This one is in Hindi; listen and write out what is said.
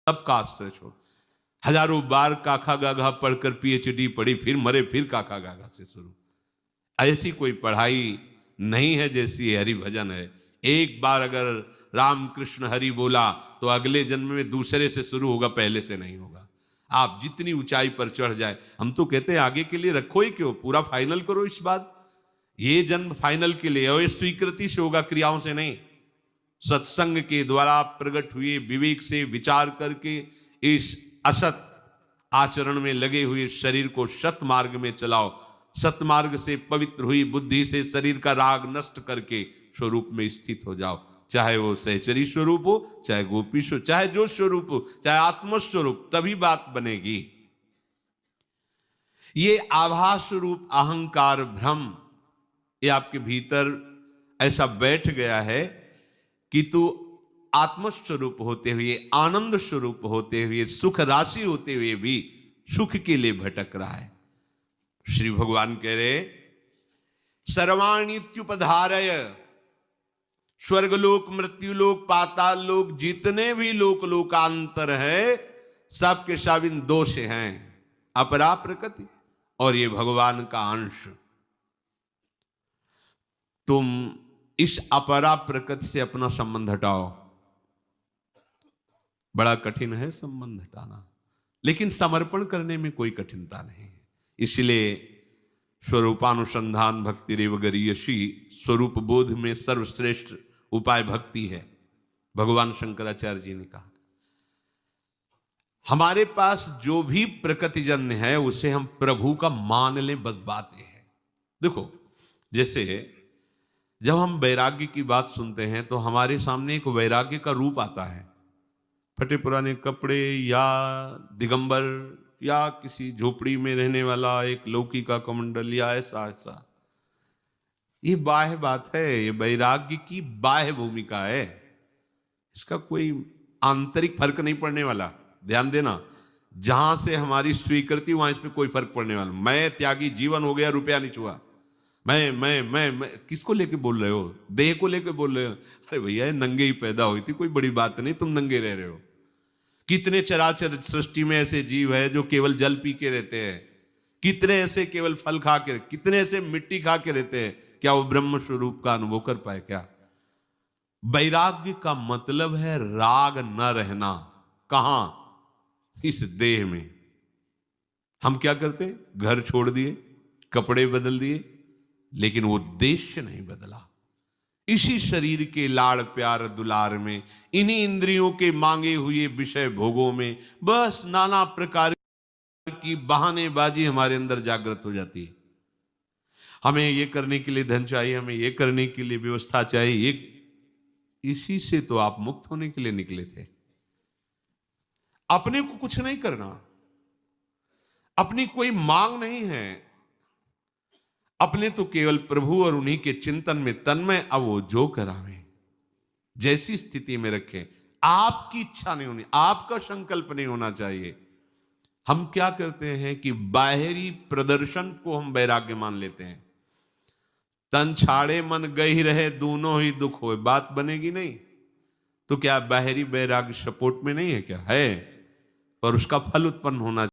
सबका आश्रय छोड़। हजारों बार काखा गाघा पढ़कर पीएचडी पढ़ी, फिर मरे, फिर काखा गाघा से शुरू। ऐसी कोई पढ़ाई नहीं है जैसी हरि भजन है। एक बार अगर राम कृष्ण हरि बोला तो अगले जन्म में दूसरे से शुरू होगा, पहले से नहीं होगा। आप जितनी ऊंचाई पर चढ़ जाए, हम तो कहते हैं आगे के लिए रखो ही क्यों, पूरा फाइनल करो इस बार। ये जन्म फाइनल के लिए, और ये स्वीकृति से होगा, क्रियाओं से नहीं। सत्संग के द्वारा प्रकट हुए विवेक से विचार करके इस असत आचरण में लगे हुए शरीर को सत मार्ग में चलाओ। सतमार्ग से पवित्र हुई बुद्धि से शरीर का राग नष्ट करके स्वरूप में स्थित हो जाओ। चाहे वो सहचरी स्वरूप हो, चाहे गोपी स्वरूप, चाहे जो स्वरूप हो, चाहे आत्मस्वरूप, तभी बात बनेगी। ये आभास रूप अहंकार भ्रम, ये आपके भीतर ऐसा बैठ गया है कि तू आत्मस्वरूप होते हुए, आनंद स्वरूप होते हुए, सुख राशि होते हुए भी सुख के लिए भटक रहा है। श्री भगवान कह रहे, सर्वाणीत्युपधारय, स्वर्गलोक, मृत्युलोक, पाताल लोक, जितने भी लोक लोकांतर है, सबके सब इन दो से हैं, अपरा प्रकृति और ये भगवान का अंश। तुम इस अपरा प्रकृति से अपना संबंध हटाओ। बड़ा कठिन है संबंध हटाना, लेकिन समर्पण करने में कोई कठिनता नहीं है। इसलिए स्वरूपानुसंधान भक्ति रेव गरीयसी, स्वरूप बोध में सर्वश्रेष्ठ उपाय भक्ति है, भगवान शंकराचार्य जी ने कहा। हमारे पास जो भी प्रकृतिजन्य है उसे हम प्रभु का मान लें, बस बात यह है। देखो, जैसे जब हम वैराग्य की बात सुनते हैं तो हमारे सामने एक वैराग्य का रूप आता है, फटे पुराने कपड़े या दिगंबर या किसी झोपड़ी में रहने वाला एक लौकी का कमंडल या ऐसा ऐसा। ये बाह्य बात है, ये वैराग्य की बाह्य भूमिका है, इसका कोई आंतरिक फर्क नहीं पड़ने वाला। ध्यान देना, जहां से हमारी स्वीकृति वहां इसमें कोई फर्क पड़ने वाला। मैं त्यागी जीवन हो गया, रुपया नहीं छुआ। मैं किसको लेके बोल रहे हो? देह को लेके बोल रहे हो? अरे भैया, नंगे ही पैदा हुई थी, कोई बड़ी बात नहीं, तुम नंगे रह रहे हो। कितने चराचर सृष्टि में ऐसे जीव है जो केवल जल पी के रहते हैं, कितने ऐसे केवल फल खा के, कितने ऐसे मिट्टी खा के रहते हैं। क्या वो ब्रह्म स्वरूप का अनुभव कर पाए? क्या? वैराग्य का मतलब है राग न रहना। कहां? इस देह में। हम क्या करते? घर छोड़ दिए, कपड़े बदल दिए, लेकिन वो उद्देश्य नहीं बदला। इसी शरीर के लाड़ प्यार दुलार में, इन्हीं इंद्रियों के मांगे हुए विषय भोगों में बस नाना प्रकार की बहानेबाजी हमारे अंदर जागृत हो जाती है। हमें ये करने के लिए धन चाहिए, हमें ये करने के लिए व्यवस्था चाहिए। इसी से तो आप मुक्त होने के लिए निकले थे। अपने को कुछ नहीं करना, अपनी कोई मांग नहीं है, अपने तो केवल प्रभु और उन्हीं के चिंतन में तन्मय। अब वो जो करावे, जैसी स्थिति में रखे, आपकी इच्छा नहीं होनी, आपका संकल्प नहीं होना चाहिए। हम क्या करते हैं कि बाहरी प्रदर्शन को हम वैराग्य मान लेते हैं। तन छाड़े मन गई रहे, दोनों ही दुख होए, बात बनेगी नहीं। तो क्या बाहरी वैराग्य सपोर्ट में नहीं है? क्या है? और उसका फल उत्पन्न होना